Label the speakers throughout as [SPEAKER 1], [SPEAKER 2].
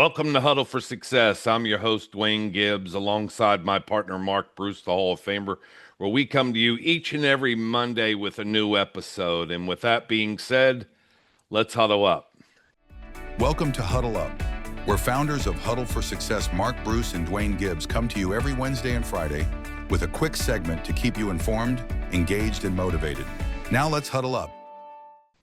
[SPEAKER 1] Welcome to Huddle for Success. I'm your host, Duane Gibbs, alongside my partner, Mark Bruce, the Hall of Famer, where we come to you each and every Monday with a new episode. And with that being said, let's huddle up.
[SPEAKER 2] Welcome to Huddle Up, where founders of Huddle for Success, Mark Bruce and Duane Gibbs, come to you every Wednesday and Friday with a quick segment to keep you informed, engaged, and motivated. Now let's huddle up.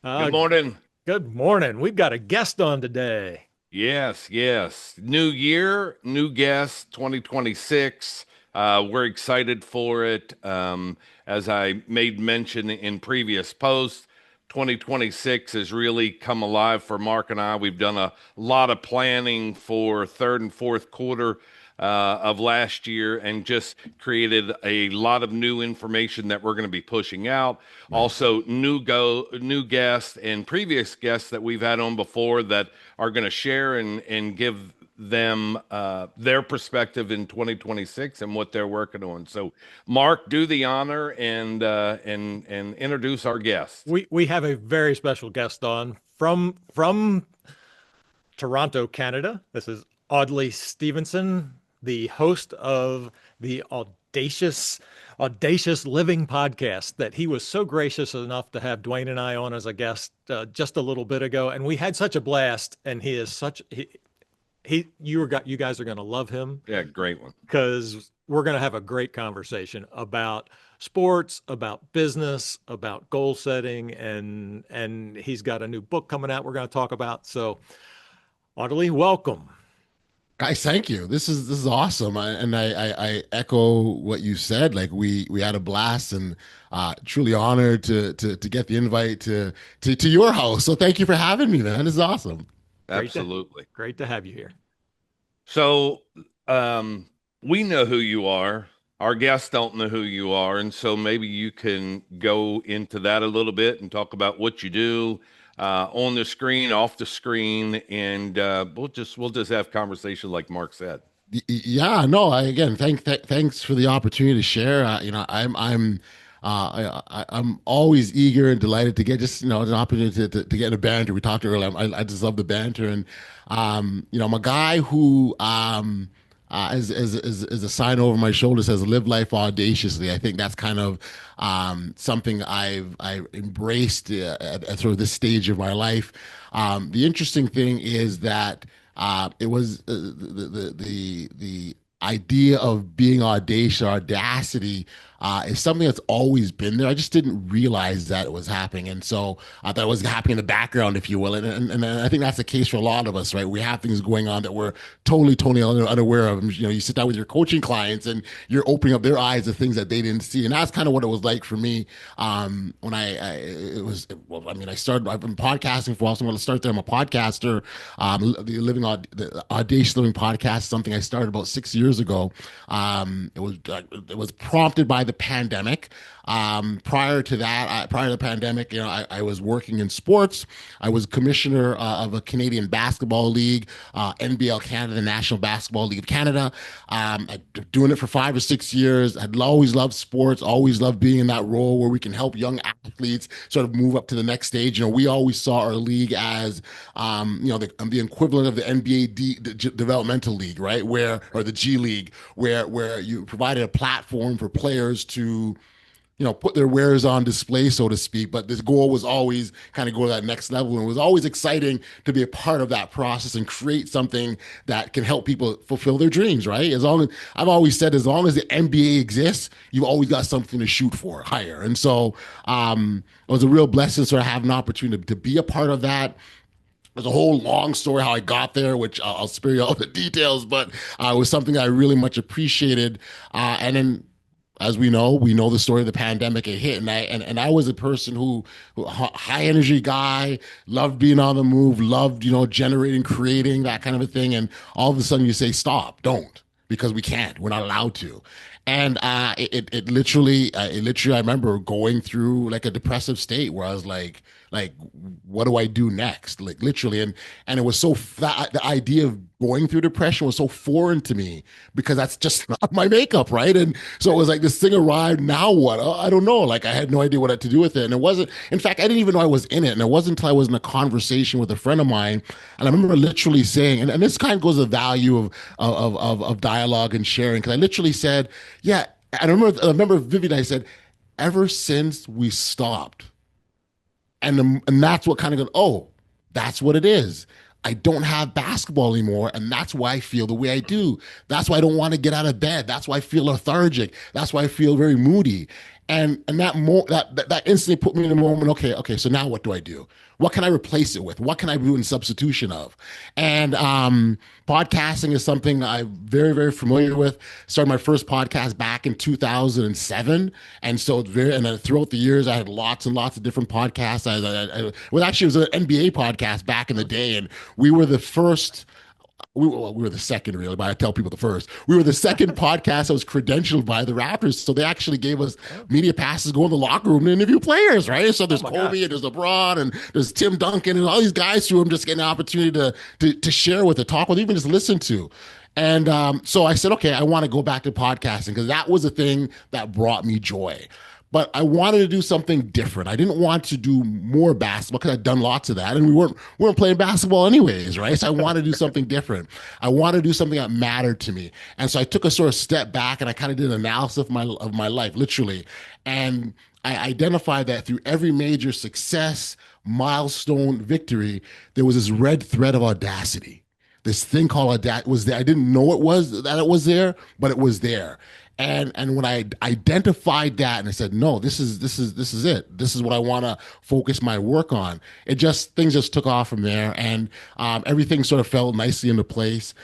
[SPEAKER 1] Good morning.
[SPEAKER 3] Good morning. We've got a guest on today.
[SPEAKER 1] Yes. New year, new guest, 2026. We're excited for it. As I made mention in previous posts, 2026 has really come alive for Mark and I. We've done a lot of planning for third and fourth quarter of last year and just created a lot of new information that we're going to be pushing out. Also, new guests and previous guests that we've had on before that are going to share and give them their perspective in 2026 and what they're working on. So, Mark, do the honor and introduce our guest.
[SPEAKER 3] We have a very special guest on from Toronto, Canada. This is Audley Stephenson, the host of the Audacious Living Podcast that he was so gracious enough to have Duane and I on as a guest just a little bit ago. And we had such a blast, and he is you guys are going to love him.
[SPEAKER 1] Yeah, great one.
[SPEAKER 3] Because we're going to have a great conversation about sports, about business, about goal setting, and he's got a new book coming out we're going to talk about. So, Audley, welcome.
[SPEAKER 4] Guys, thank you. This is awesome. I echo what you said. Like we had a blast and truly honored to get the invite to your house. So thank you for having me, man. This is awesome.
[SPEAKER 1] Absolutely.
[SPEAKER 3] Great to have you here.
[SPEAKER 1] So we know who you are. Our guests don't know who you are. And so maybe you can go into that a little bit and talk about what you do on the screen, off the screen, and we'll just have conversation like Mark said.
[SPEAKER 4] Yeah, no, thanks for the opportunity to share. I'm always eager and delighted to get an opportunity to get in a banter. We talked earlier. I just love the banter, and I'm a guy who as a sign over my shoulder says live life audaciously. I think that's kind of something I embraced at sort of this stage of my life. The interesting thing is that it was the idea of being audacious, audacity, is something that's always been there. I just didn't realize that it was happening. And so I thought it was happening in the background, if you will. And I think that's the case for a lot of us, right? We have things going on that we're totally unaware of. You sit down with your coaching clients and you're opening up their eyes to things that they didn't see. And that's kind of what it was like for me. When I started, I've been podcasting for a while, so I'm going to start there. I'm a podcaster. The Audacious Living Podcast is something I started about 6 years ago. It was prompted by the pandemic. Prior to the pandemic, I was working in sports. I was commissioner of a Canadian basketball league, NBL Canada, the National Basketball League of Canada. Doing it for 5 or 6 years. I'd always loved sports, always loved being in that role where we can help young athletes sort of move up to the next stage. We always saw our league as, the equivalent of the NBA developmental league, right? Or the G League, where you provided a platform for players to put their wares on display, so to speak. But this goal was always kind of go to that next level. And it was always exciting to be a part of that process and create something that can help people fulfill their dreams, right? I've always said, as long as the NBA exists, you've always got something to shoot for higher. And so it was a real blessing to sort of have an opportunity to be a part of that. There's a whole long story how I got there, which I'll spare you all the details, but it was something I really much appreciated. And then, as we know the story of the pandemic. It hit, and I was a person who high energy guy, loved being on the move, loved generating, creating, that kind of a thing. And all of a sudden, you say stop, don't, because we can't, we're not allowed to. And it literally, I remember going through like a depressive state where I was like like, what do I do next? Like literally. And it was the idea of going through depression was so foreign to me because that's just not my makeup, right? And so it was like this thing arrived. Now what? I don't know. Like I had no idea what to do with it. And it wasn't, in fact, I didn't even know I was in it. And it wasn't until I was in a conversation with a friend of mine. And I remember literally saying, and this kind of goes to the value of dialogue and sharing. Cause I literally said, yeah, I remember vividly, I said, ever since we stopped, and that's what kind of goes, oh, that's what it is. I don't have basketball anymore, and that's why I feel the way I do. That's why I don't want to get out of bed. That's why I feel lethargic. That's why I feel very moody. And that instantly put me in the moment. Okay. So now what do I do? What can I replace it with? What can I do in substitution of? And podcasting is something I'm very, very familiar with. Started my first podcast back in 2007, and so throughout the years, I had lots and lots of different podcasts. It was an NBA podcast back in the day, and we were the first. We were the second, really, but I tell people the first. We were the second podcast that was credentialed by the Raptors. So they actually gave us media passes to go in the locker room to interview players, right? So there's Kobe and there's LeBron and there's Tim Duncan and all these guys who I'm just getting an opportunity to share with, to talk with, even just listen to. And so I said, okay, I want to go back to podcasting because that was a thing that brought me joy. But I wanted to do something different. I didn't want to do more basketball because I'd done lots of that, and we weren't playing basketball anyways, right? So I wanted to do something different. I wanted to do something that mattered to me, and so I took a sort of step back and I kind of did an analysis of my life, literally, and I identified that through every major success, milestone, victory, there was this red thread of audacity. This thing called audacity was there. I didn't know it was there, but it was there. And when I identified that and I said, no, this is it. This is what I want to focus my work on. Things just took off from there, and everything sort of fell nicely into place.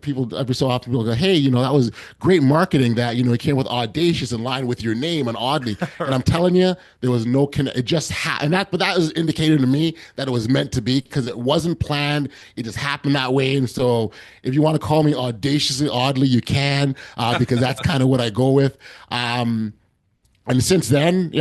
[SPEAKER 4] People every so often people go, hey, that was great marketing. That it came with audacious in line with your name and Audley. And I'm telling you, there was no it just happened. But that was indicated to me that it was meant to be because it wasn't planned. It just happened that way. And so, if you want to call me audaciously Audley, you can, because that's kind of what I go with. And since then,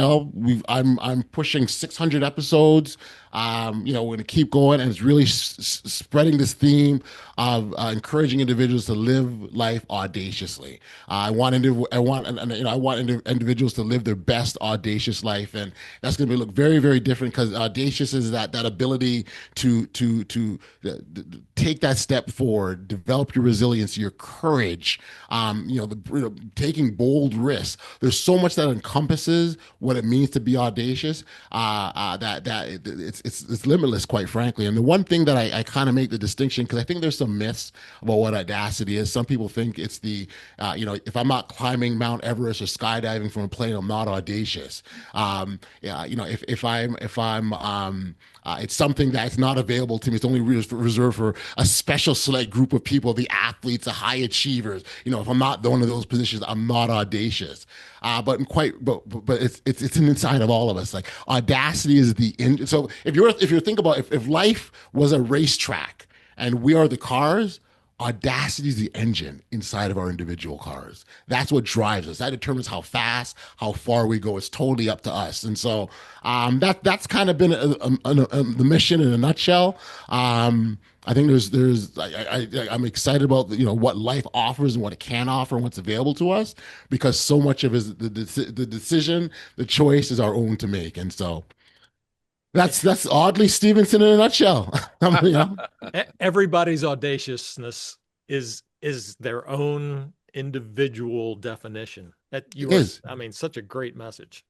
[SPEAKER 4] I'm pushing 600 episodes. We're going to keep going, and it's really spreading this theme of encouraging individuals to live life audaciously. I want individuals to live their best audacious life, and that's going to look very, very different because audacious is that ability to take that step forward, develop your resilience, your courage, taking bold risks. There's so much that encompasses what it means to be audacious that it's limitless, quite frankly. And the one thing that I kind of make the distinction, because I think there's some myths about what audacity is. Some people think it's if I'm not climbing Mount Everest or skydiving from a plane, I'm not audacious. It's something that's not available to me. It's only reserved for a special select group of people, the athletes, the high achievers. If I'm not one of those positions, I'm not audacious. But it's inside of all of us. Like audacity is the end. So if you think about if life was a racetrack and we are the cars, audacity is the engine inside of our individual cars. That's what drives us. That determines how fast, how far we go. It's totally up to us. And so that's kind of been the mission in a nutshell. I think I'm excited about what life offers and what it can offer and what's available to us, because so much of the decision, the choice is our own to make. And so that's Audley Stephenson in a nutshell.
[SPEAKER 3] Everybody's audaciousness is their own individual definition. Such a great message.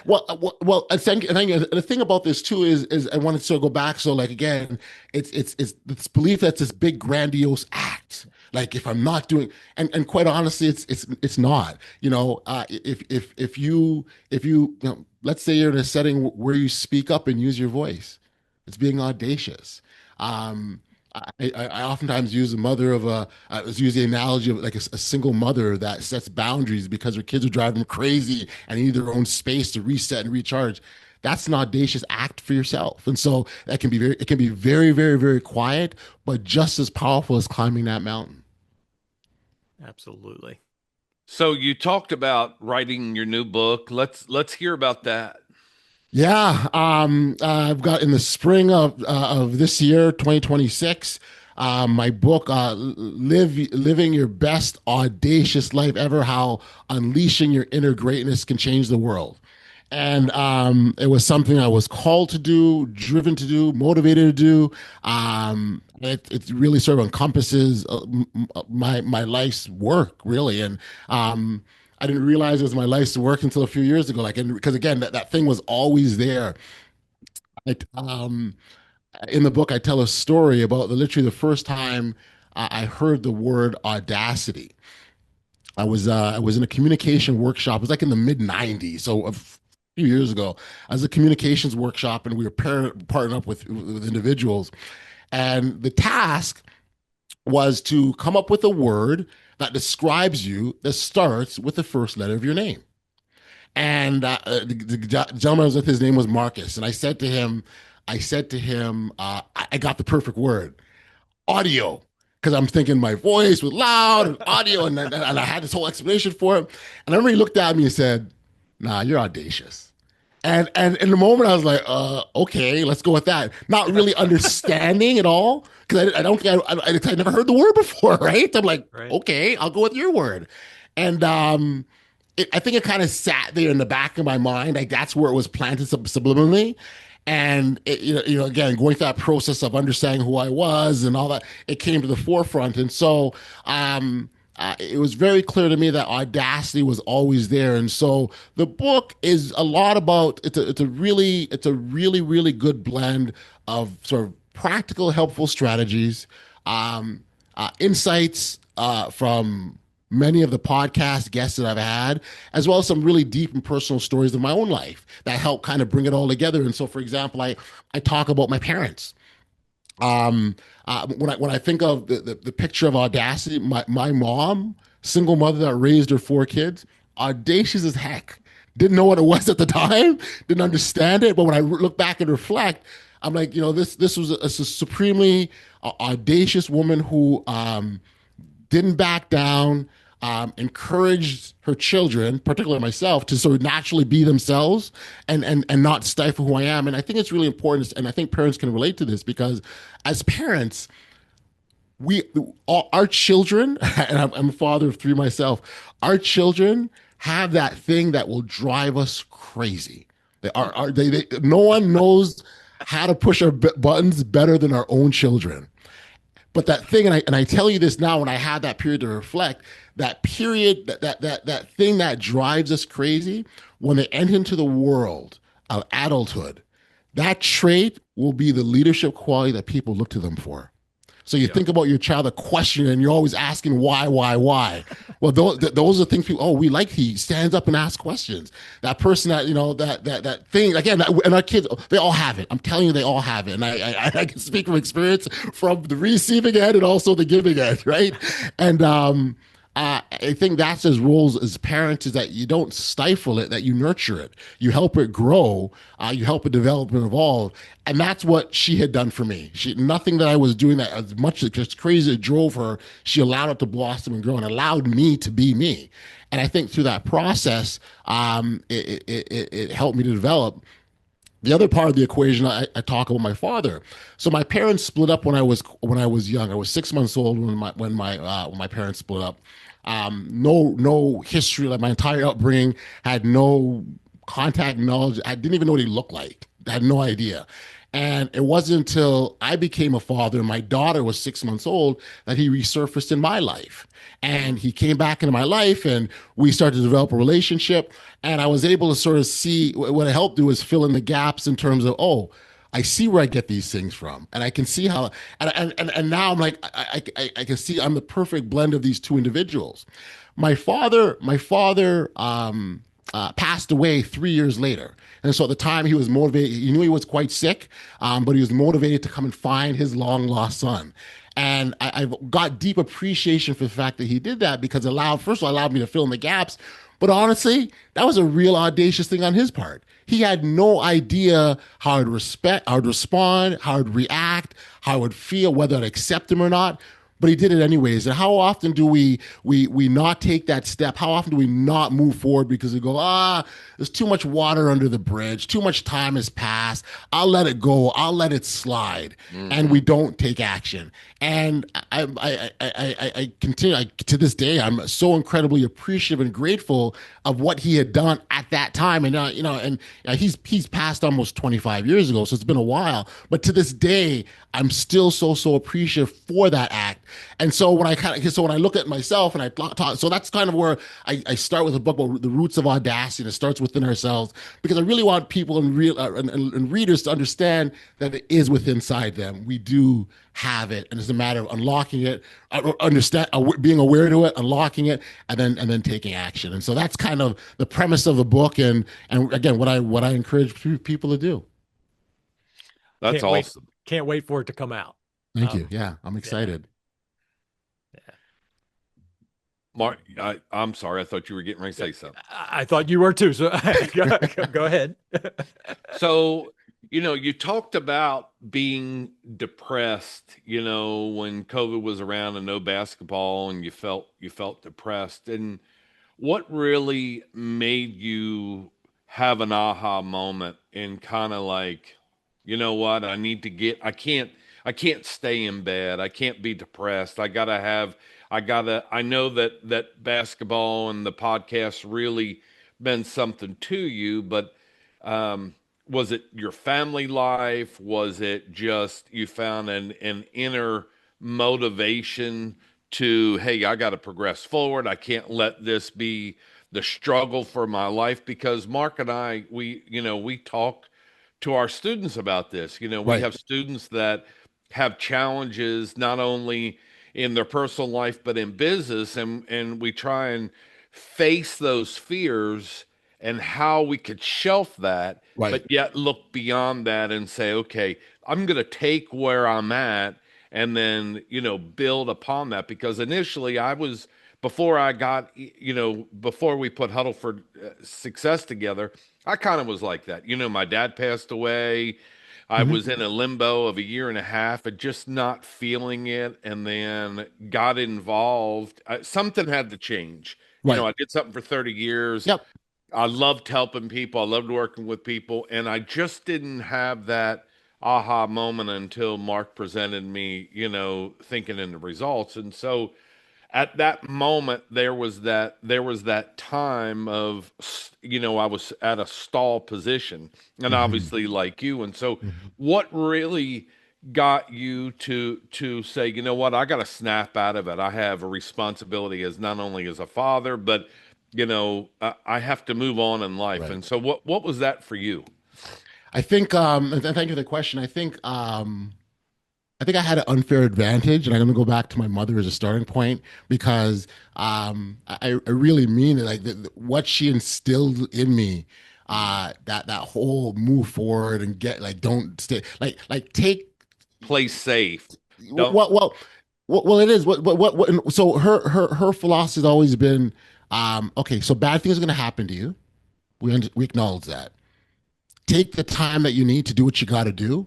[SPEAKER 4] Well, I think the thing about this too is I wanted to go back. So like, again, it's this belief that's this big grandiose act. Like if I'm not doing, and quite honestly, it's not, if you let's say you're in a setting where you speak up and use your voice, it's being audacious. I oftentimes use use the analogy of like a single mother that sets boundaries because her kids are driving them crazy and need their own space to reset and recharge. That's an audacious act for yourself. And so it can be very, very, very quiet, but just as powerful as climbing that mountain.
[SPEAKER 3] Absolutely.
[SPEAKER 1] So you talked about writing your new book. Let's hear about that.
[SPEAKER 4] Yeah, I've got in the spring of this year, 2026, my book, Living Your Best Audacious Life Ever: How Unleashing Your Inner Greatness Can Change the World. And it was something I was called to do, driven to do, motivated to do. It really sort of encompasses my life's work, really. And I didn't realize it was my life's work until a few years ago. Like, because again, that thing was always there. Like, in the book, I tell a story about literally the first time I heard the word audacity. I was in a communication workshop. It was like in the mid '90s, so a few years ago. I was a communications workshop, and we were partnering up with individuals, and the task was to come up with a word that describes you that starts with the first letter of your name. And the gentleman I was with, his name was Marcus, and I said to him, I got the perfect word, audio, because I'm thinking my voice was loud and audio, and I had this whole explanation for it. And I remember he looked at me and said, "Nah, you're audacious." And in the moment, I was like, okay, let's go with that. Not really understanding at all, because I don't think I never heard the word before, right? I'm like,
[SPEAKER 3] Right.
[SPEAKER 4] okay, I'll go with your word. And I think it kind of sat there in the back of my mind. Like that's where it was planted subliminally. And again, going through that process of understanding who I was and all that, it came to the forefront. And so it was very clear to me that audacity was always there. And so the book is a lot about it's a really good blend of sort of practical, helpful strategies, insights from many of the podcast guests that I've had, as well as some really deep and personal stories of my own life that help kind of bring it all together. And so, for example, I talk about my parents. When I think of the picture of audacity, my mom, single mother that raised her four kids, audacious as heck. Didn't know what it was at the time, didn't understand it, but when I look back and reflect, I'm like, this was a supremely audacious woman who didn't back down, encouraged her children, particularly myself, to sort of naturally be themselves and not stifle who I am. And I think it's really important, and I think parents can relate to this because as parents, our children, and I'm a father of three myself, our children have that thing that will drive us crazy. No one knows how to push our buttons better than our own children. But that thing, and I tell you this now, when I had that period to reflect, that period, that thing that drives us crazy, when they enter into the world of adulthood, that trait will be the leadership quality that people look to them for. So you think about your child, a question, and you're always asking why. Well, those are things people, we like he stands up and asks questions. That person that, that thing, again, and our kids, they all have it. I'm telling you, they all have it. And I can speak from experience from the receiving end and also the giving end, right? And I think that's as roles as parents is that you don't stifle it, that you nurture it. You help it grow, you help it develop and evolve. And that's what she had done for me. Nothing that I was doing that as much as just crazy it drove her, she allowed it to blossom and grow and allowed me to be me. And I think through that process, it helped me to develop. The other part of the equation, I talk about my father. So my parents split up when I was young. I was 6 months old when my parents split up. No history. Like my entire upbringing had no contact knowledge. I didn't even know what he looked like. I had no idea. And it wasn't until I became a father and my daughter was 6 months old that he resurfaced in my life. And he came back into my life and we started to develop a relationship. And I was able to sort of see what it helped do is fill in the gaps in terms of, I see where I get these things from. And I can see how, and now I'm like, I can see I'm the perfect blend of these two individuals. My father passed away 3 years later. And so at the time he was motivated, he knew he was quite sick, but he was motivated to come and find his long lost son. And I've got deep appreciation for the fact that he did that because first of all, allowed me to fill in the gaps. But honestly, that was a real audacious thing on his part. He had no idea how I'd respond, how I'd react, how I would feel, whether I'd accept him or not. but he did it anyways. And how often do we not take that step? How often do we not move forward because we go, there's too much water under the bridge, too much time has passed. I'll let it go. I'll let it slide, and we don't take action. And I continue to this day. I'm so incredibly appreciative and grateful of what he had done at that time. And he's passed almost 25 years ago, so it's been a while. But to this day, I'm still so appreciative for that act. And so when I look at myself and I talk, so that's kind of where I start with a book about the roots of audacity, and it starts within ourselves, because I really want people and readers to understand that it is within inside them. We do have it, and it's a matter of unlocking it, being aware to it, unlocking it, and then taking action. And so that's kind of the premise of the book, and again, what I encourage people to do.
[SPEAKER 1] That's awesome.
[SPEAKER 3] Can't wait for it to come out.
[SPEAKER 4] Thank you. Yeah, I'm excited.
[SPEAKER 3] Yeah.
[SPEAKER 1] Mark, I'm sorry. I thought you were getting ready to say something.
[SPEAKER 3] I thought you were too. So go ahead.
[SPEAKER 1] So, you talked about being depressed, when COVID was around and no basketball, and you felt depressed. And what really made you have an aha moment and kind of like, you know what, I can't stay in bed. I can't be depressed. I know that basketball and the podcast really meant something to you, but, was it your family life? Was it just you found an inner motivation to, hey, I got to progress forward. I can't let this be the struggle for my life? Because Mark and I, we talk to our students about this. We
[SPEAKER 4] Right.
[SPEAKER 1] have students that have challenges not only in their personal life, but in business. And we try and face those fears and how we could shelf that,
[SPEAKER 4] Right.
[SPEAKER 1] but yet look beyond that and say, okay, I'm going to take where I'm at and then, build upon that. Because initially before we put Huddle for Success together, I kind of was like that. My dad passed away. I was in a limbo of a year and a half and just not feeling it, and then got involved. Something had to change.
[SPEAKER 4] Right.
[SPEAKER 1] I did something for 30 years.
[SPEAKER 4] Yep.
[SPEAKER 1] I loved helping people. I loved working with people. And I just didn't have that aha moment until Mark presented me, thinking in the results. And so at that moment, there was that time of, I was at a stall position, and obviously like you. And so what really got you to say, you know what, I got to snap out of it. I have a responsibility as not only as a father, but I have to move on in life.
[SPEAKER 4] Right.
[SPEAKER 1] And so what was that for you?
[SPEAKER 4] I think, and thank you for the question. I think I had an unfair advantage, and I'm going to go back to my mother as a starting point, because I really mean it. Like what she instilled in me, that whole move forward and don't stay, take,
[SPEAKER 1] Play safe.
[SPEAKER 4] well, it is so her philosophy has always been, okay, so bad things are going to happen to you. We acknowledge that. Take the time that you need to do what you got to do,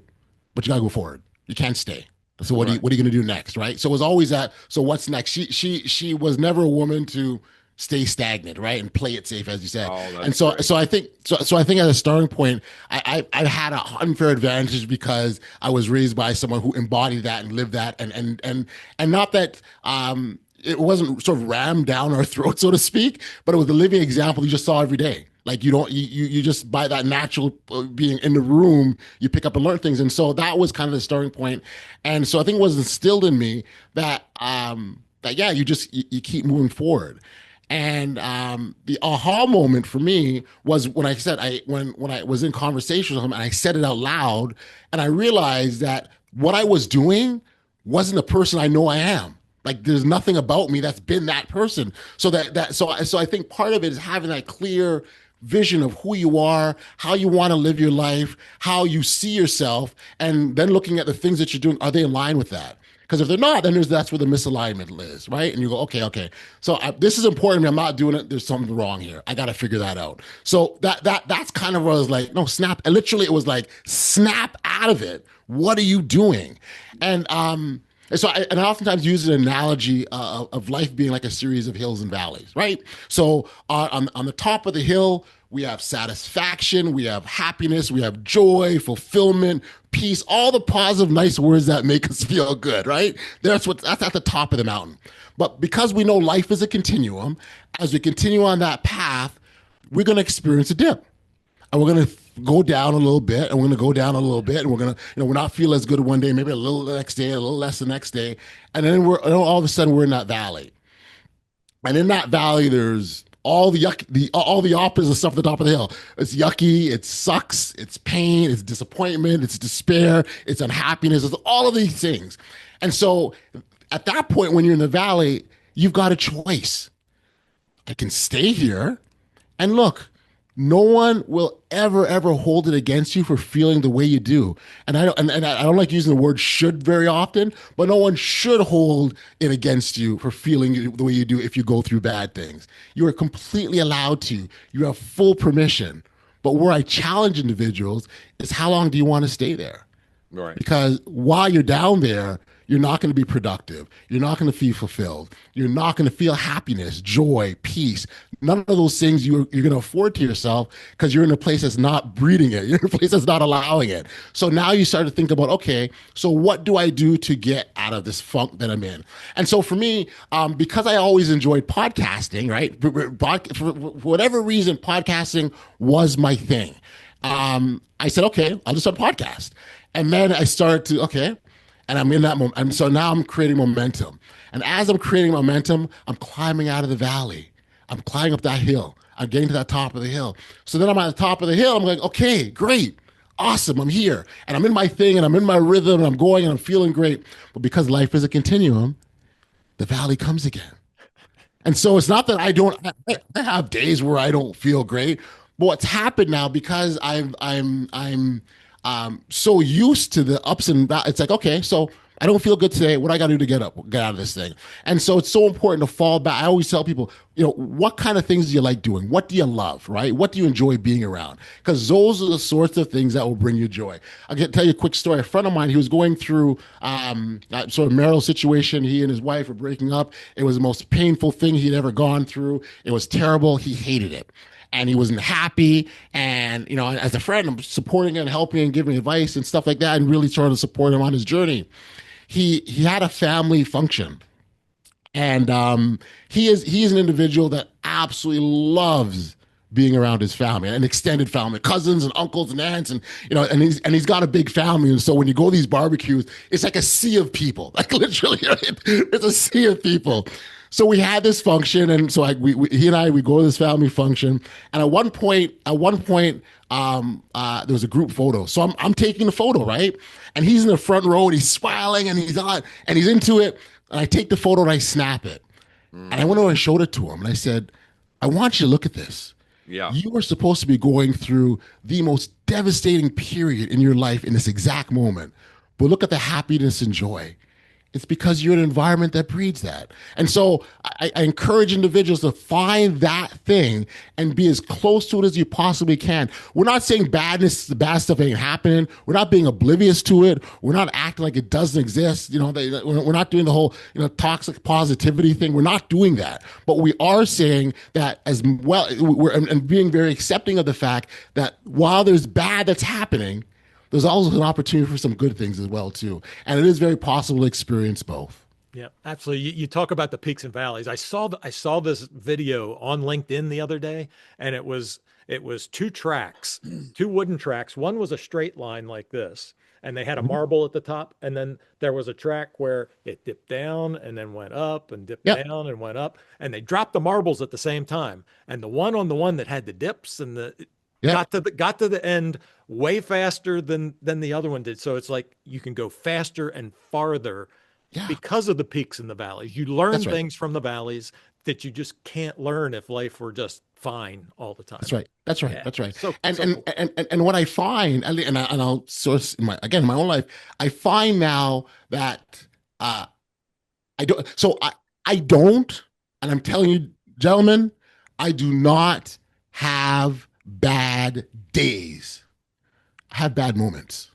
[SPEAKER 4] but you got to go forward. You can't stay. So what are you going to do next, right? So it was always that. So what's next? She was never a woman to stay stagnant, right, and play it safe, as you said. And so
[SPEAKER 1] great.
[SPEAKER 4] I think as a starting point, I had an unfair advantage because I was raised by someone who embodied that and lived that, and not that it wasn't sort of rammed down our throat, so to speak, but it was the living example you just saw every day. Like you just, by that natural being in the room, you pick up and learn things. And so that was kind of the starting point. And so I think it was instilled in me that yeah, you keep moving forward. And the aha moment for me was when I said, when I was in conversation with him and I said it out loud, and I realized that what I was doing wasn't the person I know I am. Like there's nothing about me that's been that person. So so I think part of it is having that clear vision of who you are, how you want to live your life, how you see yourself, and then looking at the things that you're doing, are they in line with that? Because if they're not, then that's where the misalignment is, right? And you go, okay. So this is important. I'm not doing it. There's something wrong here. I got to figure that out. So that's kind of where I was like, no, snap. And literally, it was like, snap out of it. What are you doing? And And I oftentimes use an analogy of life being like a series of hills and valleys, right? So on the top of the hill, we have satisfaction, we have happiness, we have joy, fulfillment, peace, all the positive, nice words that make us feel good, right? That's at the top of the mountain. But because we know life is a continuum, as we continue on that path, we're going to experience a dip. And we're going to go down a little bit, and we're going to go down a little bit, and we're going to, we're not feel as good one day, maybe a little the next day, a little less the next day. And then all of a sudden we're in that valley. And in that valley, there's all the opposite stuff at the top of the hill. It's yucky, it sucks, it's pain, it's disappointment, it's despair, it's unhappiness, it's all of these things. And so at that point, when you're in the valley, you've got a choice. I can stay here, and look, no one will ever hold it against you for feeling the way you do. And I don't like using the word should very often, but no one should hold it against you for feeling the way you do if you go through bad things. You are completely allowed to. You have full permission. But where I challenge individuals is, how long do you want to stay there?
[SPEAKER 1] Right.
[SPEAKER 4] Because while you're down there, you're not going to be productive. You're not going to feel fulfilled. You're not going to feel happiness, joy, peace. None of those things you're going to afford to yourself, because you're in a place that's not breeding it. You're in a place that's not allowing it. So now you start to think about, okay, so what do I do to get out of this funk that I'm in? And so for me, because I always enjoyed podcasting, right? For whatever reason, podcasting was my thing. I said, okay, I'll just start a podcast. And then I started to, okay, and I'm in that moment. And so now I'm creating momentum. And as I'm creating momentum, I'm climbing out of the valley. I'm climbing up that hill. I'm getting to that top of the hill. So then I'm at the top of the hill. I'm like, okay, great. Awesome. I'm here. And I'm in my thing, and I'm in my rhythm, and I'm going, and I'm feeling great. But because life is a continuum, the valley comes again. And so it's not that I have days where I don't feel great. But what's happened now, because I'm so used to the ups and downs, it's like, okay, so I don't feel good today. What do I got to do to get out of this thing? And so it's so important to fall back. I always tell people, what kind of things do you like doing? What do you love, right? What do you enjoy being around? Because those are the sorts of things that will bring you joy. I can tell you a quick story. A friend of mine, he was going through sort of marital situation. He and his wife were breaking up. It was the most painful thing he'd ever gone through. It was terrible. He hated it. And he wasn't happy. And, as a friend, I'm supporting and helping and giving advice and stuff like that, and really trying to support him on his journey. He had a family function. And he is an individual that absolutely loves being around his family, an extended family, cousins and uncles and aunts, and he's got a big family. And so when you go to these barbecues, it's like a sea of people, like literally, it's a sea of people. So we had this function, and so he and I go to this family function, and at one point, there was a group photo. So I'm taking the photo, right? And he's in the front row, and he's smiling, and he's into it. And I take the photo and I snap it, and I went over and showed it to him, and I said, "I want you to look at this.
[SPEAKER 1] Yeah,
[SPEAKER 4] you are supposed to be going through the most devastating period in your life in this exact moment, but look at the happiness and joy." It's because you're in an environment that breeds that. And so I encourage individuals to find that thing and be as close to it as you possibly can. We're not saying bad stuff ain't happening. We're not being oblivious to it. We're not acting like it doesn't exist. We're not doing the whole, toxic positivity thing. We're not doing that. But we are saying that as well, and being very accepting of the fact that while there's bad that's happening, there's also an opportunity for some good things as well, too. And it is very possible to experience both.
[SPEAKER 3] Yeah, absolutely. You talk about the peaks and valleys. I saw this video on LinkedIn the other day, and it was two tracks, two wooden tracks. One was a straight line like this, and they had a marble at the top. And then there was a track where it dipped down and then went up and dipped down and went up. And they dropped the marbles at the same time. And the one that had the dips and got to the end way faster than the other one did. So it's like you can go faster and farther because of the peaks and the valleys. You learn things from the valleys that you just can't learn if life were just fine all the time.
[SPEAKER 4] That's right. So,
[SPEAKER 3] and
[SPEAKER 4] what I find, and I'll source in my own life, I find now that I don't, and I'm telling you, gentlemen, I do not have bad days. I have bad moments.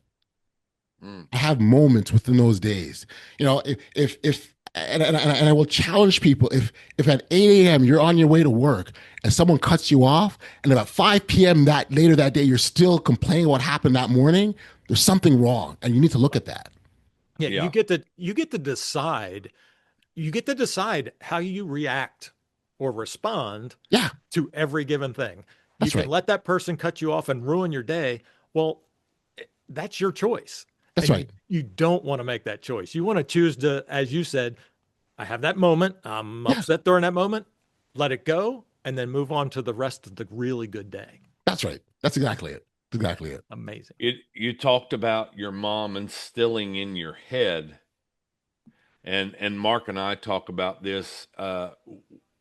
[SPEAKER 4] I have moments within those days. You know, if and I will challenge people, if at 8 a.m. you're on your way to work and someone cuts you off, and about 5 p.m. that later that day you're still complaining what happened that morning, there's something wrong, and you need to look at that.
[SPEAKER 3] Yeah, you get to decide. You get to decide how you react or respond to every given thing. You can let that person cut you off and ruin your day. Well, that's your choice.
[SPEAKER 4] That's right.
[SPEAKER 3] You don't want to make that choice. You want to choose to, as you said, I have that moment. I'm upset during that moment. Let it go and then move on to the rest of the really good day.
[SPEAKER 4] That's right. That's exactly it. Exactly it.
[SPEAKER 3] Amazing.
[SPEAKER 1] You talked about your mom instilling in your head, and Mark and I talk about this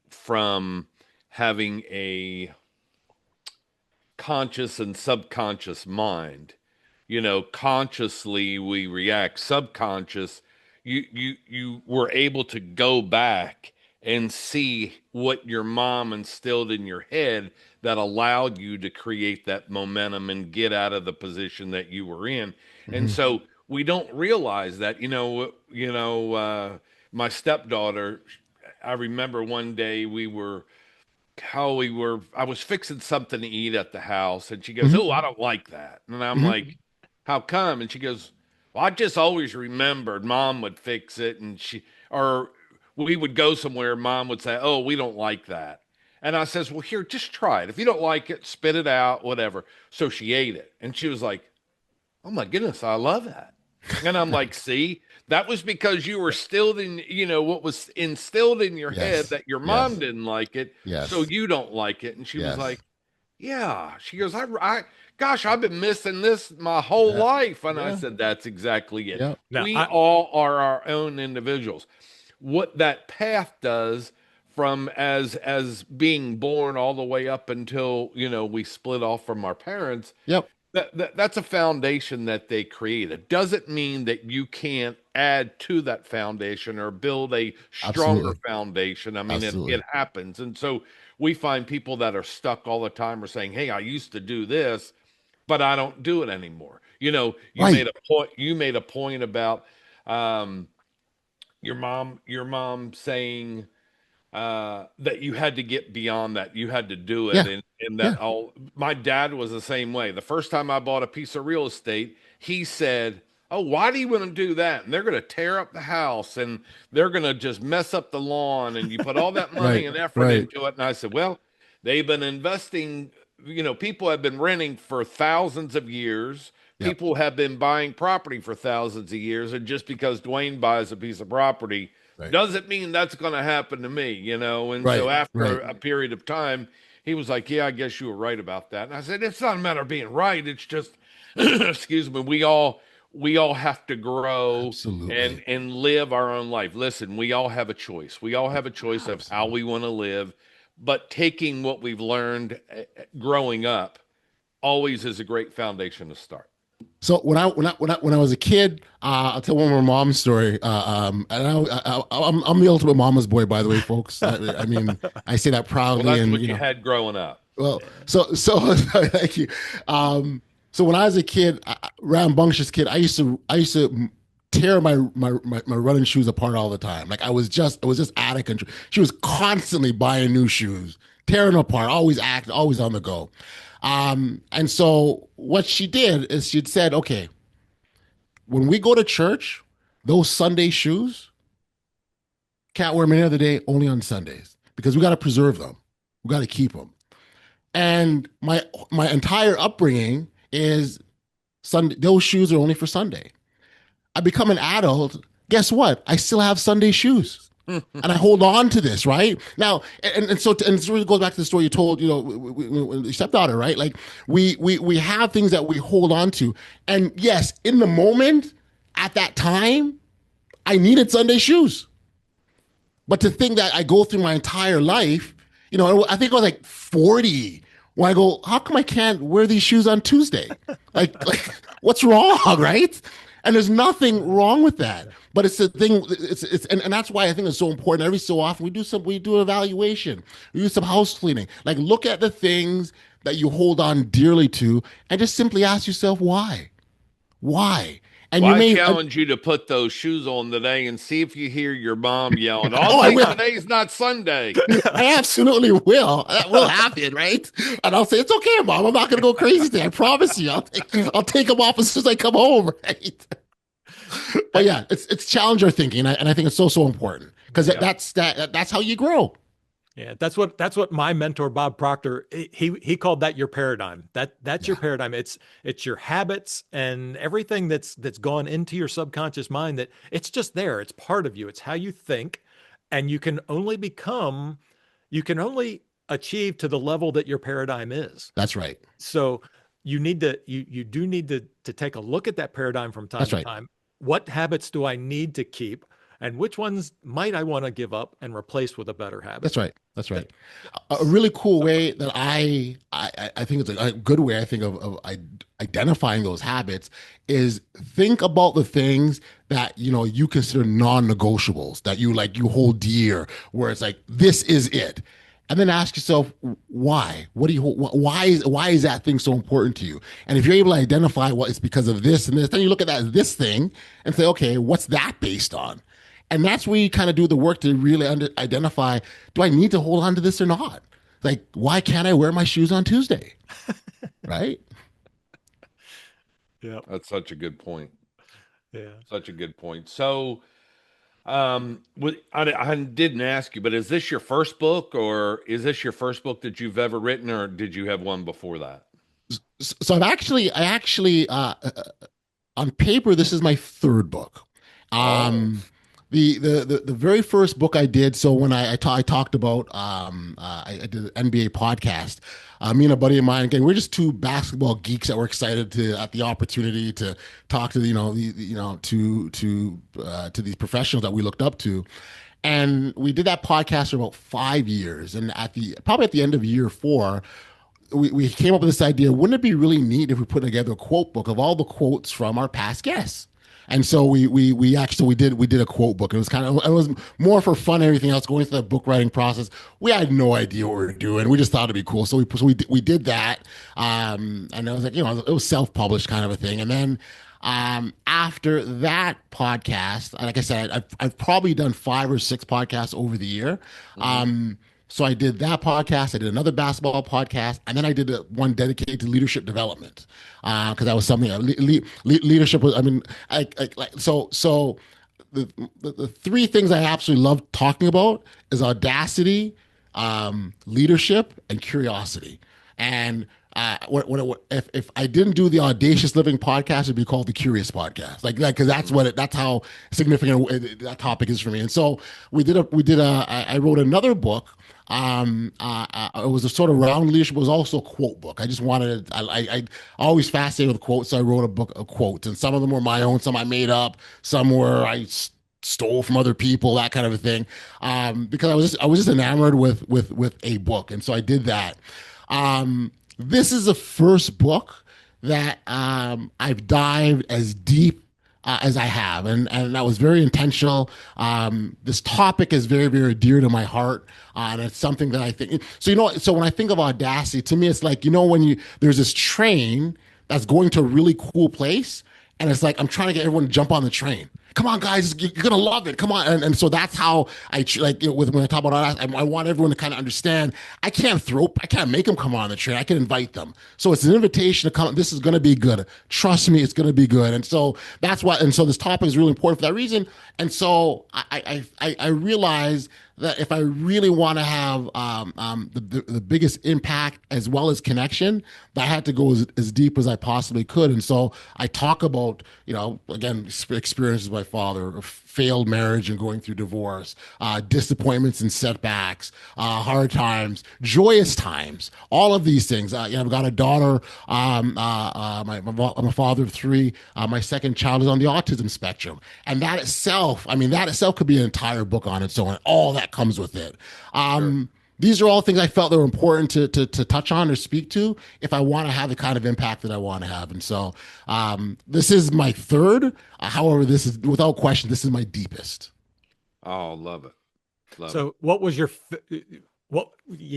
[SPEAKER 1] from having a conscious and subconscious mind. You know, consciously we react. Subconscious, you were able to go back and see what your mom instilled in your head that allowed you to create that momentum and get out of the position that you were in. And so we don't realize that, my stepdaughter, I remember one day I was fixing something to eat at the house, and she goes, "Oh, I don't like that." And I'm like, "How come?" And she goes, "Well, I just always remembered Mom would fix it, and we would go somewhere, Mom would say, 'Oh, we don't like that.'" And I says, "Well, here, just try it. If you don't like it, spit it out, whatever." So she ate it, and she was like, "Oh my goodness, I love that." And I'm like, "See, that was because you were still in, what was instilled in your head that your mom didn't like it, so you don't like it." And she was like, "Yeah." She goes, Gosh, I've been missing this my whole life." And I said, "That's exactly it."
[SPEAKER 4] Yep.
[SPEAKER 1] We all are our own individuals. What that path does from as being born all the way up until, we split off from our parents.
[SPEAKER 4] Yep.
[SPEAKER 1] That's a foundation that they created. Doesn't mean that you can't add to that foundation or build a stronger foundation. I mean, it happens. And so we find people that are stuck all the time are saying, "Hey, I used to do this, but I don't do it anymore." You made a point about your mom saying that you had to get beyond that. You had to do it. And that my dad was the same way. The first time I bought a piece of real estate, he said, "Oh, why do you want to do that? And they're going to tear up the house and they're going to just mess up the lawn. And you put all that money and effort into it." And I said, "Well, they've been investing, people have been renting for thousands of years. People have been buying property for thousands of years. And just because Duane buys a piece of property doesn't mean that's going to happen to me, And so after a period of time, he was like, "Yeah, I guess you were right about that." And I said, "It's not a matter of being right. It's just, excuse me, we all have to grow and live our own life." Listen, we all have a choice. We all have a choice of how we want to live, but taking what we've learned growing up always is a great foundation to start.
[SPEAKER 4] So when I was a kid, I'll tell one more mom story. And I'm the ultimate mama's boy, by the way, folks. I mean, I say that proudly.
[SPEAKER 1] Well, that's what you had growing up.
[SPEAKER 4] Well, so thank you. So when I was a kid, rambunctious kid, I used to tear my running shoes apart all the time. Like I was just out of control. She was constantly buying new shoes, tearing them apart, always on the go. And so what she did is she'd said, "Okay, when we go to church, those Sunday shoes, can't wear them any other day, only on Sundays, because we got to preserve them. We got to keep them." And my entire upbringing is Sunday. Those shoes are only for Sunday. I become an adult. Guess what? I still have Sunday shoes. And I hold on to this, right? Now, and so it really goes back to the story you told, your stepdaughter, right? Like we have things that we hold on to. And yes, in the moment, at that time, I needed Sunday shoes. But to think that I go through my entire life, I think I was like 40 when I go, how come I can't wear these shoes on Tuesday? like what's wrong, right? And there's nothing wrong with that. But it's the thing, and that's why I think it's so important. Every so often we do an evaluation, we do some house cleaning. Like look at the things that you hold on dearly to and just simply ask yourself why. And
[SPEAKER 1] Well,
[SPEAKER 4] you
[SPEAKER 1] I
[SPEAKER 4] may,
[SPEAKER 1] challenge you to put those shoes on today and see if you hear your mom yelling,
[SPEAKER 4] oh,
[SPEAKER 1] "Oh,
[SPEAKER 4] I
[SPEAKER 1] say
[SPEAKER 4] will.
[SPEAKER 1] today's not Sunday."
[SPEAKER 4] I absolutely will. That will happen, right? And I'll say, it's okay, Mom. I'm not going to go crazy today. I promise you. I'll take them off as soon as I come home, right? But yeah, it's challenge our thinking, and I think it's so important because
[SPEAKER 1] Yeah.
[SPEAKER 4] that's how you grow.
[SPEAKER 3] Yeah, that's what my mentor Bob Proctor, he called that your paradigm. That's your paradigm. It's your habits and everything that's gone into your subconscious mind, that it's just there. It's part of you. It's how you think, and you can only achieve to the level that your paradigm is.
[SPEAKER 4] That's right.
[SPEAKER 3] So you do need to take a look at that paradigm from time
[SPEAKER 4] That's
[SPEAKER 3] to
[SPEAKER 4] right.
[SPEAKER 3] time. What habits do I need to keep? And which ones might I want to give up and replace with a better habit?
[SPEAKER 4] That's right. That's right. A really cool way that I think it's a good way, I think, of identifying those habits is think about the things that you consider non-negotiables, that you hold dear, where it's like, this is it. And then ask yourself, why? Why is that thing so important to you? And if you're able to identify what it's because of this and this, then you look at that as this thing and say, okay, what's that based on? And that's where you kind of do the work to really identify, do I need to hold on to this or not? Like, why can't I wear my shoes on Tuesday? Right?
[SPEAKER 3] Yeah.
[SPEAKER 1] That's such a good point.
[SPEAKER 3] Yeah.
[SPEAKER 1] Such a good point. So, I didn't ask you, but is this your first book, or is this your first book that you've ever written, or did you have one before that?
[SPEAKER 4] So I actually, on paper, this is my third book. The very first book I did, so when I talked about I did an NBA podcast. Me and a buddy of mine, again, we're just two basketball geeks that were excited at the opportunity to talk to to these professionals that we looked up to, and we did that podcast for about 5 years. And probably at the end of year 4, we came up with this idea: wouldn't it be really neat if we put together a quote book of all the quotes from our past guests? And so we did a quote book. It was more for fun and everything else. Going through the book writing process, we had no idea what we were doing. We just thought it'd be cool, so we did that. And it was like, it was self-published kind of a thing. And then after that podcast, like I said, I've probably done 5 or 6 podcasts over the year. So I did that podcast. I did another basketball podcast, and then I did one dedicated to leadership development, because that was something leadership was. I mean, so the 3 things I absolutely love talking about is audacity, leadership, and curiosity. And if I didn't do the Audacious Living Podcast, it'd be called the Curious Podcast, like that, because that's how significant that topic is for me. And so I wrote another book. It was a sort of round leadership. It was also a quote book. I just wanted I always fascinated with quotes, so I wrote a book of quotes, and some of them were my own, some I made up, some were I stole from other people, that kind of a thing. Because I was just enamored with a book, and so I did that. This is the first book that I've dived as deep as I have, and that was very intentional. This topic is very, very dear to my heart, and it's something that I think. So when I think of audacity, to me, it's like, when there's this train that's going to a really cool place, and it's like I'm trying to get everyone to jump on the train. Come on, guys, you're gonna love it. Come on, and so that's how I when I talk about audacity, I want everyone to kind of understand. I can't make them come on the train. I can invite them. So it's an invitation to come. This is gonna be good. Trust me, it's gonna be good. And so that's why. And so this topic is really important for that reason. And so I realized that if I really want to have the biggest impact as well as connection, I had to go as deep as I possibly could. And so I talk about, again, experiences with my father, failed marriage and going through divorce, disappointments and setbacks, hard times, joyous times, all of these things. I've got a daughter. I'm a father of 3. My second child is on the autism spectrum, and that itself could be an entire book on its own. All that comes with it. Sure. These are all things I felt that were important to touch on or speak to if I want to have the kind of impact that I want to have. And so this is my third. However, this is, without question, this is my deepest.
[SPEAKER 1] Oh, love it.
[SPEAKER 3] So what was you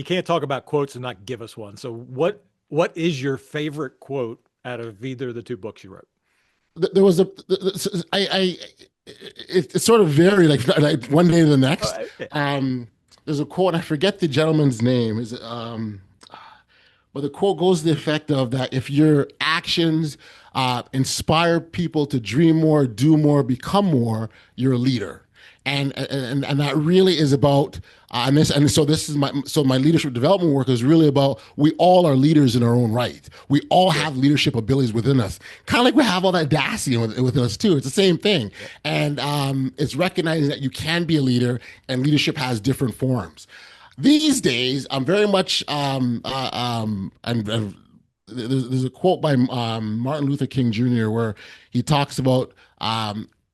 [SPEAKER 3] can't talk about quotes and not give us one. So what is your favorite quote out of either of the 2 books you wrote?
[SPEAKER 4] there was it sort of varied like one day to the next. There's a quote, I forget the gentleman's name. Is it, but the quote goes to the effect of that if your actions inspire people to dream more, do more, become more, you're a leader. And that really is about and so this is my leadership development work is really about we all are leaders in our own right. We all have leadership abilities within us, kind of like we have all that audacity within us too. It's the same thing, and it's recognizing that you can be a leader, and leadership has different forms. These days, I'm very much and there's a quote by Martin Luther King Jr. where he talks about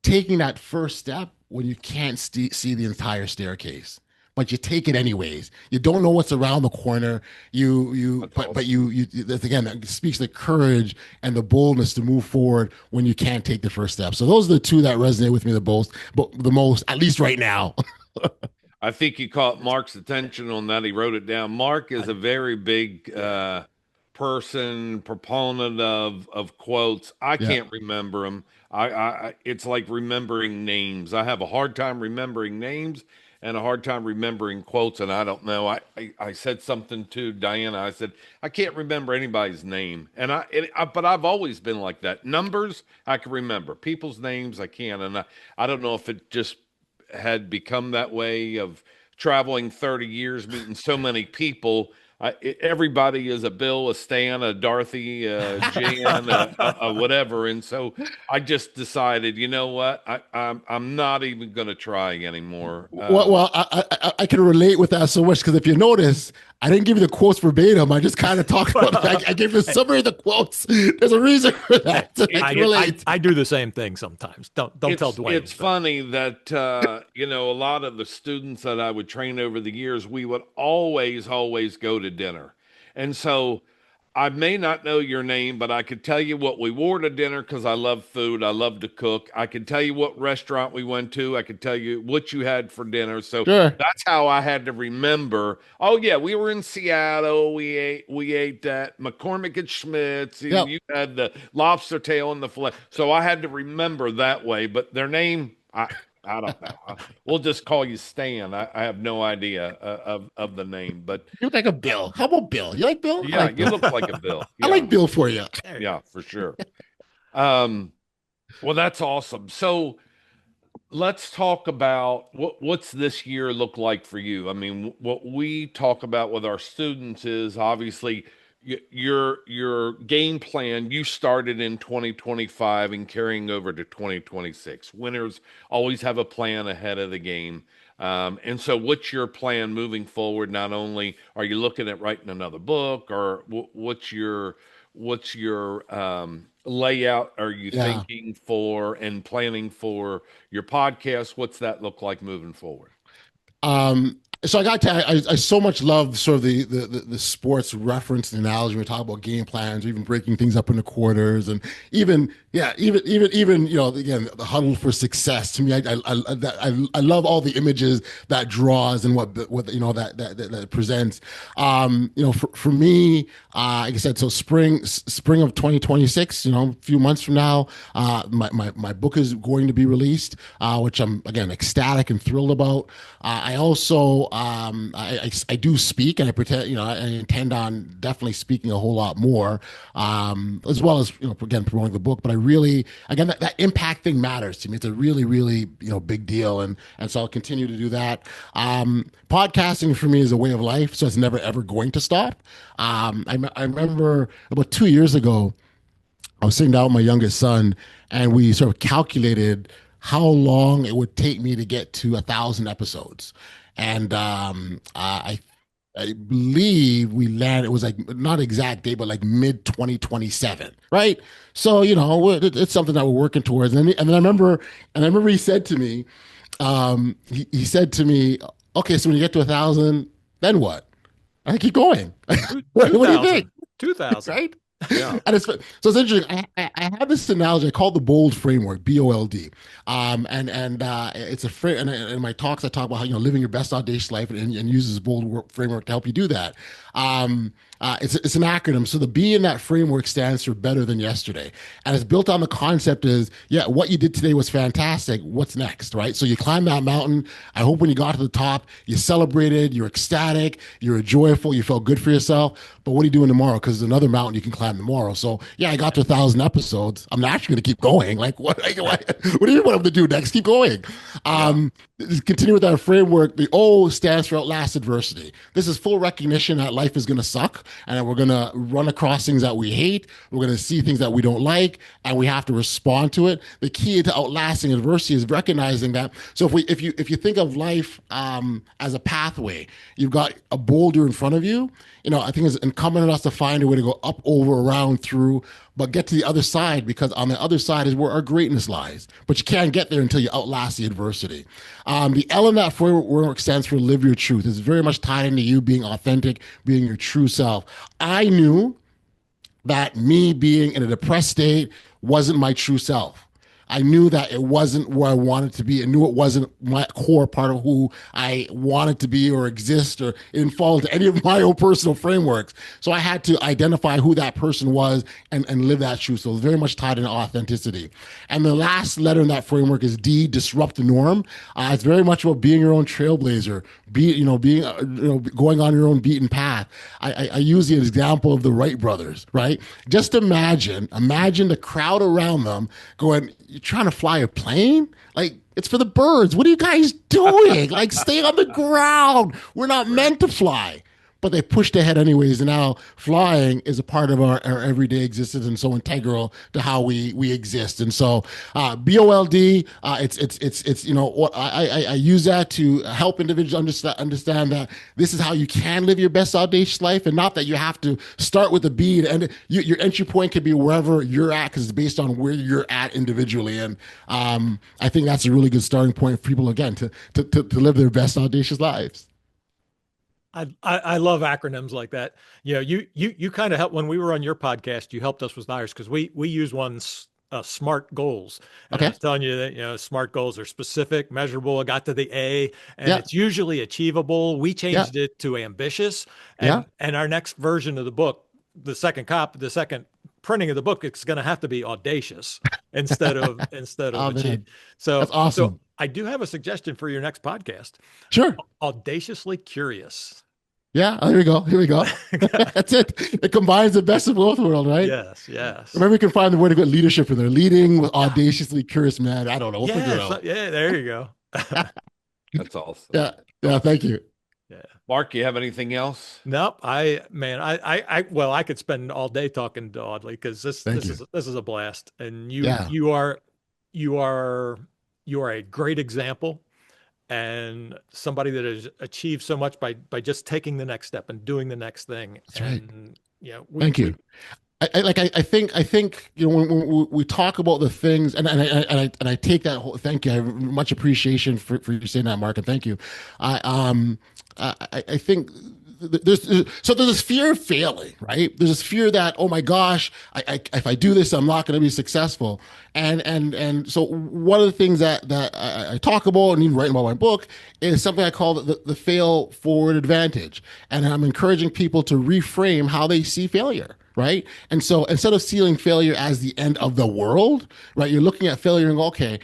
[SPEAKER 4] taking that first step when you can't see the entire staircase, but you take it anyways. You don't know what's around the corner. But again, that speaks to the courage and the boldness to move forward when you can't take the first step. So those are the two that resonate with me the most, at least right now.
[SPEAKER 1] I think you caught Mark's attention on that. He wrote it down. Mark is a very big proponent of quotes. I can't remember them. It's like remembering names. I have a hard time remembering names and a hard time remembering quotes. And I don't know. I said something to Diana. I said, I can't remember anybody's name. But I've always been like that. Numbers, I can remember. People's names, I can't. And I don't know if it just had become that way of traveling 30 years, meeting so many people. Everybody is a Bill, a Stan, a Dorothy, a Jan, a whatever, and so I just decided, you know what, I'm not even going to try anymore.
[SPEAKER 4] I can relate with that so much because if you notice, I didn't give you the quotes verbatim. I just kind of talked about it. I gave you a summary of the quotes. There's a reason for that.
[SPEAKER 3] I do the same thing sometimes. Don't tell Duane.
[SPEAKER 1] It's funny that a lot of the students that I would train over the years, we would always go to dinner, and so I may not know your name, but I could tell you what we wore to dinner because I love food. I love to cook. I could tell you what restaurant we went to. I could tell you what you had for dinner. So that's how I had to remember. Oh yeah, we were in Seattle. We ate at McCormick and Schmidt's. Yep. You had the lobster tail and the fillet. So I had to remember that way. But their name, I don't know. We'll just call you Stan. I have no idea of the name, but
[SPEAKER 4] you look like a Bill. How about Bill? You like Bill?
[SPEAKER 1] Yeah, you look like a Bill. Yeah.
[SPEAKER 4] I like Bill for you.
[SPEAKER 1] Yeah, for sure. Well, that's awesome. So let's talk about what's this year look like for you. I mean, what we talk about with our students is obviously your game plan you started in 2025 and carrying over to 2026. Winners always have a plan ahead of the game. And so what's your plan moving forward? Not only are you looking at writing another book, or what's your layout are you thinking for and planning for your podcast? What's that look like moving forward?
[SPEAKER 4] So I so much love sort of the sports reference and analogy. We talk about game plans, or even breaking things up into quarters, and even again, the huddle for success. To me, I love all the images that draws and what that presents. For me, like I said, so spring of 2026. A few months from now, my book is going to be released, which I'm again ecstatic and thrilled about. I also I do speak, and I intend on definitely speaking a whole lot more, as well as again promoting the book. But I really, again, that impact thing matters to me. It's a really, really big deal, and so I'll continue to do that. Podcasting for me is a way of life, so it's never ever going to stop. I remember about 2 years ago, I was sitting down with my youngest son, and we sort of calculated how long it would take me to get to 1,000 episodes. And I believe we landed, it was like not exact date, but like mid 2027, right? So, it's something that we're working towards. And then I remember he said to me, he said to me, okay, so when you get to 1,000, then what? I keep going. What do you think?
[SPEAKER 3] 2,000.
[SPEAKER 4] Right?
[SPEAKER 1] Yeah.
[SPEAKER 4] And it's interesting. I have this analogy I call the bold framework, BOLD. It's a frame. And in my talks, I talk about how living your best audacious life, and use this bold framework to help you do that. It's an acronym. So the B in that framework stands for better than yesterday, and it's built on the concept is what you did today was fantastic. What's next, right? So you climb that mountain. I hope when you got to the top, you celebrated, you're ecstatic, you're joyful, you felt good for yourself. But what are you doing tomorrow? Because there's another mountain you can climb tomorrow. So I got to 1,000 episodes. I'm naturally going to keep going. Like what do you want them to do next? Keep going. Continue with that framework. The O stands for outlast adversity. This is full recognition that life is going to suck, and we're going to run across things that we hate. We're going to see things that we don't like, and we have to respond to it. The key to outlasting adversity is recognizing that. So if you think of life as a pathway, you've got a boulder in front of you. I think it's incumbent on us to find a way to go up, over, around, through, but get to the other side, because on the other side is where our greatness lies. But you can't get there until you outlast the adversity. The L in that framework stands for live your truth. It's very much tied into you being authentic, being your true self. I knew that me being in a depressed state wasn't my true self. I knew that it wasn't where I wanted to be. I knew it wasn't my core part of who I wanted to be or exist, or it didn't fall into any of my own personal frameworks. So I had to identify who that person was and live that truth. So it's very much tied into authenticity. And the last letter in that framework is D, disrupt the norm. It's very much about being your own trailblazer, going on your own beaten path. I use the example of the Wright brothers, right? Just imagine the crowd around them going, "You're trying to fly a plane? Like, it's for the birds. What are you guys doing? Like, stay on the ground. We're not meant to fly." But they pushed ahead anyways, and now flying is a part of our everyday existence, and so integral to how we exist. And so, BOLD, I use that to help individuals understand that this is how you can live your best audacious life, and not that you have to start with a B, and your entry point could be wherever you're at, because it's based on where you're at individually. And I think that's a really good starting point for people, again, to live their best audacious lives.
[SPEAKER 3] I love acronyms like that. You kind of helped when we were on your podcast. You helped us with ours because we use SMART goals. And
[SPEAKER 4] Okay.
[SPEAKER 3] I was telling you that SMART goals are specific, measurable. I got to the A, and it's usually achievable. We changed it to ambitious, and our next version of the book, the second printing of the book, it's going to have to be audacious instead of achieve. So
[SPEAKER 4] that's awesome.
[SPEAKER 3] So I do have a suggestion for your next podcast.
[SPEAKER 4] Sure.
[SPEAKER 3] Audaciously curious.
[SPEAKER 4] Yeah, here we go. That's it. It combines the best of both worlds, right?
[SPEAKER 3] Yes.
[SPEAKER 4] Maybe we can find the way to get leadership in there. Leading with audaciously curious man. I don't know. We'll figure it out.
[SPEAKER 3] Yeah, there you go.
[SPEAKER 1] That's awesome.
[SPEAKER 4] Yeah. Thank you.
[SPEAKER 1] Yeah. Mark, you have anything else?
[SPEAKER 3] Nope. I could spend all day talking to Audley, because this is a blast, and you are a great example, and somebody that has achieved so much by just taking the next step and doing the next thing.
[SPEAKER 4] That's right.
[SPEAKER 3] Thank you.
[SPEAKER 4] I think when we talk about the things, and I take that whole, thank you. I have much appreciation for you saying that, Mark, and thank you. I think there's this fear of failing, right? There's this fear that, oh my gosh, if I do this, I'm not going to be successful. And so one of the things that I talk about, and even writing about my book, is something I call the fail forward advantage. And I'm encouraging people to reframe how they see failure. Right. And so instead of seeing failure as the end of the world, right, you're looking at failure and go, okay,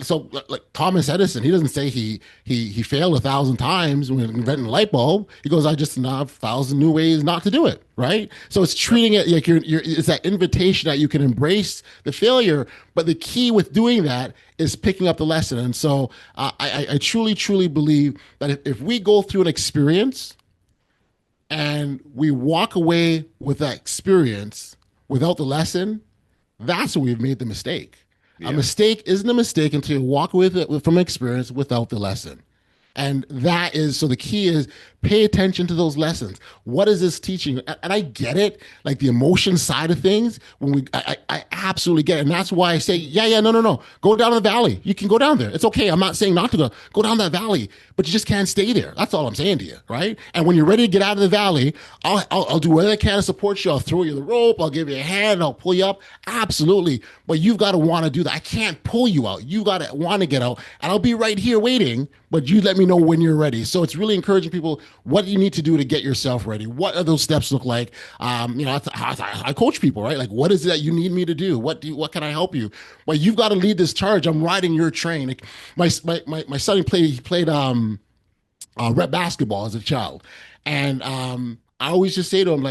[SPEAKER 4] so like Thomas Edison, he doesn't say he failed 1,000 times when inventing a light bulb. He goes, I just have 1,000 new ways not to do it. Right. So it's treating it like it's that invitation that you can embrace the failure. But the key with doing that is picking up the lesson. And so I truly, truly believe that if we go through an experience, and we walk away with that experience without the lesson, that's where we've made the mistake. Yeah. A mistake isn't a mistake until you walk away from an experience without the lesson. And that is, so the key is pay attention to those lessons. What is this teaching? And I get it, like the emotion side of things. I absolutely get it. And that's why I say, no. Go down to the valley. You can go down there. It's okay. I'm not saying not to go down that valley, but you just can't stay there. That's all I'm saying to you, right? And when you're ready to get out of the valley, I'll do whatever I can to support you. I'll throw you the rope. I'll give you a hand. I'll pull you up. Absolutely. But you've got to want to do that. I can't pull you out. You got to want to get out. And I'll be right here waiting, but you let me know when you're ready. So it's really encouraging people. What do you need to do to get yourself ready? What do those steps look like? I coach people, right? Like, what is it that you need me to do? What can I help you? Well, you've got to lead this charge. I'm riding your train. Like my son played rep basketball as a child, and I always just say to him,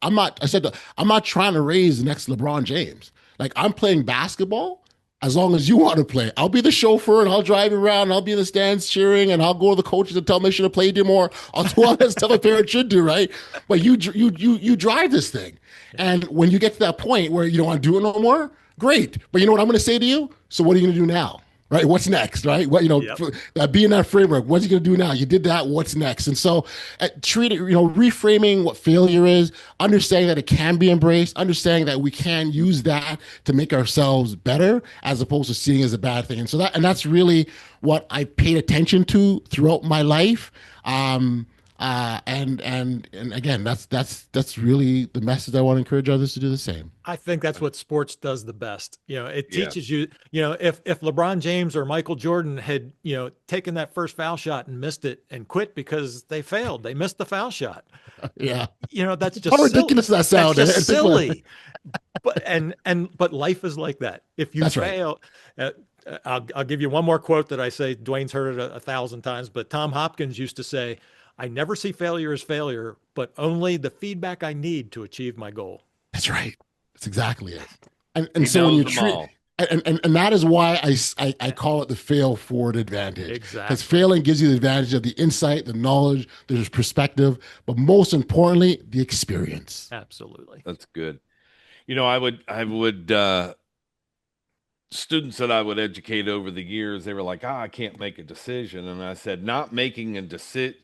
[SPEAKER 4] I'm not trying to raise the next LeBron James. Like, I'm playing basketball. As long as you want to play, I'll be the chauffeur and I'll drive you around and I'll be in the stands cheering and I'll go to the coaches and tell them they should have played you more. I'll do all that stuff a parent should do, right? But you drive this thing. And when you get to that point where you don't want to do it no more, great. But you know what I'm going to say to you? So what are you going to do now? Right? What's next? Right? What, be in that framework. What's he going to do now? You did that. What's next? And so treat it, reframing what failure is, understanding that it can be embraced, understanding that we can use that to make ourselves better as opposed to seeing it as a bad thing. And so that's really what I paid attention to throughout my life. And again, that's really the message I want to encourage others to do the same.
[SPEAKER 3] I think that's what sports does the best. It teaches you, if LeBron James or Michael Jordan had, taken that first foul shot and missed it and quit because they failed, they missed the foul shot.
[SPEAKER 4] Yeah.
[SPEAKER 3] That's just
[SPEAKER 4] how ridiculous that sounds.
[SPEAKER 3] That's just silly. But life is like that. If you fail, I'll give you one more quote that I say, Duane's heard it 1,000 times, but Tom Hopkins used to say, I never see failure as failure, but only the feedback I need to achieve my goal.
[SPEAKER 4] That's right. That's exactly it. And so when you treat, and that is why I call it the fail forward advantage.
[SPEAKER 3] Exactly.
[SPEAKER 4] Because failing gives you the advantage of the insight, the knowledge, there's perspective, but most importantly, the experience.
[SPEAKER 3] Absolutely.
[SPEAKER 1] That's good. I would students that I would educate over the years, they were like, I can't make a decision. And I said, not making a decision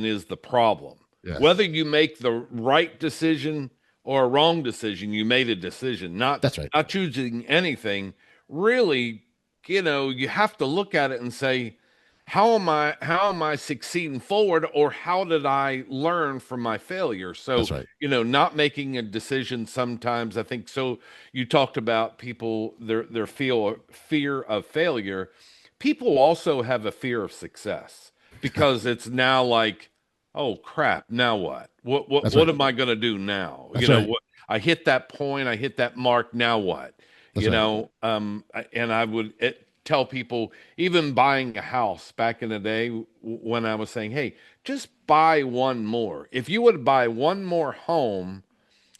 [SPEAKER 1] is the problem. Yes. Whether you make the right decision or a wrong decision, you made a decision. That's right. Not choosing anything. Really, you have to look at it and say, how am I succeeding forward, or how did I learn from my failure? So, that's right. Not making a decision sometimes, I think. So you talked about people, their fear of failure. People also have a fear of success, because it's now like, oh crap, now what? What am I going to do now?
[SPEAKER 4] That's right.
[SPEAKER 1] I hit that point, I hit that mark, now what? That's right. And I would tell people, even buying a house back in the day, when I was saying, hey, just buy one more. If you would buy one more home,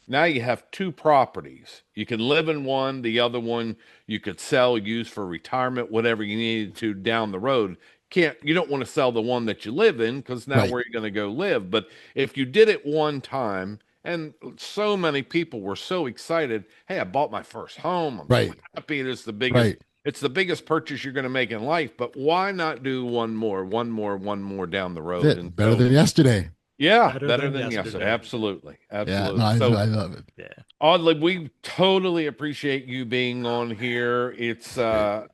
[SPEAKER 1] now you have two properties. You can live in one, the other one you could sell, use for retirement, whatever you needed to down the road. You don't want to sell the one that you live in, because now where are you going to go live? But if you did it one time, and so many people were so excited, hey, I bought my first home. I'm so happy. It's the biggest. Right. It's the biggest purchase you're going to make in life, but why not do one more down the road? And
[SPEAKER 4] better than yesterday.
[SPEAKER 1] Yeah, better than yesterday. Absolutely.
[SPEAKER 4] Yeah, no, I love it.
[SPEAKER 1] Yeah. Audley, we totally appreciate you being on here. It's, I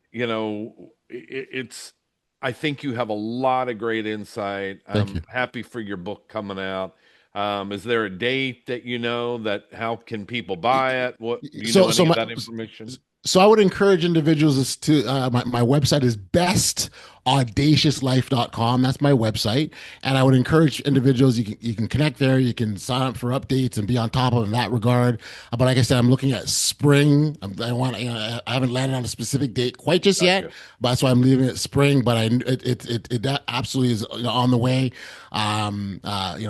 [SPEAKER 1] think you have a lot of great insight. I'm happy for your book coming out. Is there a date that how can people buy it? What that information?
[SPEAKER 4] So I would encourage individuals to, my website is bestaudaciouslife.com. That's my website. And I would encourage individuals, you can connect there, you can sign up for updates and be on top of it in that regard. But like I said, I'm looking at spring. I haven't landed on a specific date quite just yet, but that's why I'm leaving it spring. But it absolutely is on the way.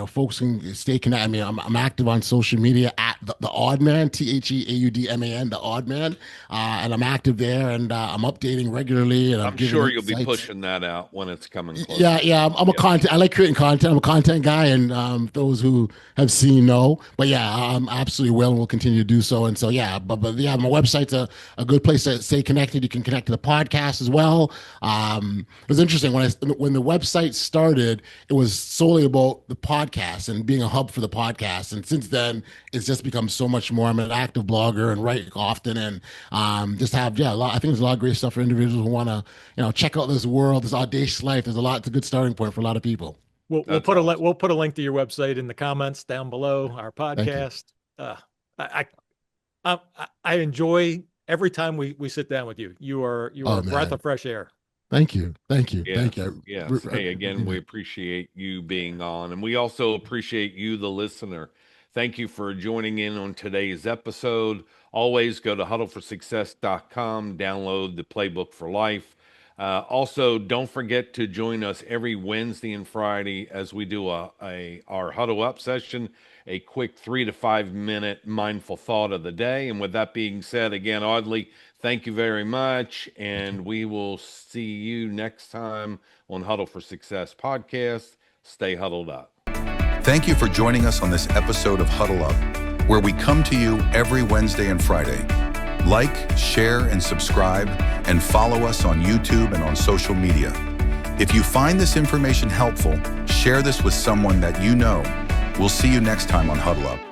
[SPEAKER 4] Folks can stay connected. I mean, I'm active on social media at the Odd Man, TheAudman, the Odd Man. And I'm active there, and I'm updating regularly. And
[SPEAKER 1] I'm sure you'll be pushing putting that out when it's coming close.
[SPEAKER 4] Yeah. I'm a content. I like creating content. I'm a content guy, and those who have seen know. But yeah, I'm absolutely will and will continue to do so. And so yeah, but yeah, my website's a good place to stay connected. You can connect to the podcast as well. It was interesting when the website started, it was solely about the podcast and being a hub for the podcast. And since then, it's just become so much more. I'm an active blogger and write often, and just have a lot. I think there's a lot of great stuff for individuals who want to check out this world, this audacious life. There's a lot. It's a good starting point for a lot of people.
[SPEAKER 3] We'll put a link to your website in the comments down below our podcast. I enjoy every time we sit down with you. You are a breath of fresh air.
[SPEAKER 4] Thank you.
[SPEAKER 1] Yes, thank you. Yes. Hey, again, we appreciate you being on, and we also appreciate you, the listener. Thank you for joining in on today's episode. Always go to huddleforsuccess.com, download the playbook for life. Also, don't forget to join us every Wednesday and Friday as we do our Huddle Up session, a quick 3 to 5 minute mindful thought of the day. And with that being said, again, Audley, thank you very much. And we will see you next time on Huddle for Success podcast. Stay huddled up.
[SPEAKER 2] Thank you for joining us on this episode of Huddle Up, where we come to you every Wednesday and Friday. Like, share, and subscribe, and follow us on YouTube and on social media. If you find this information helpful, share this with someone that you know. We'll see you next time on Huddle Up.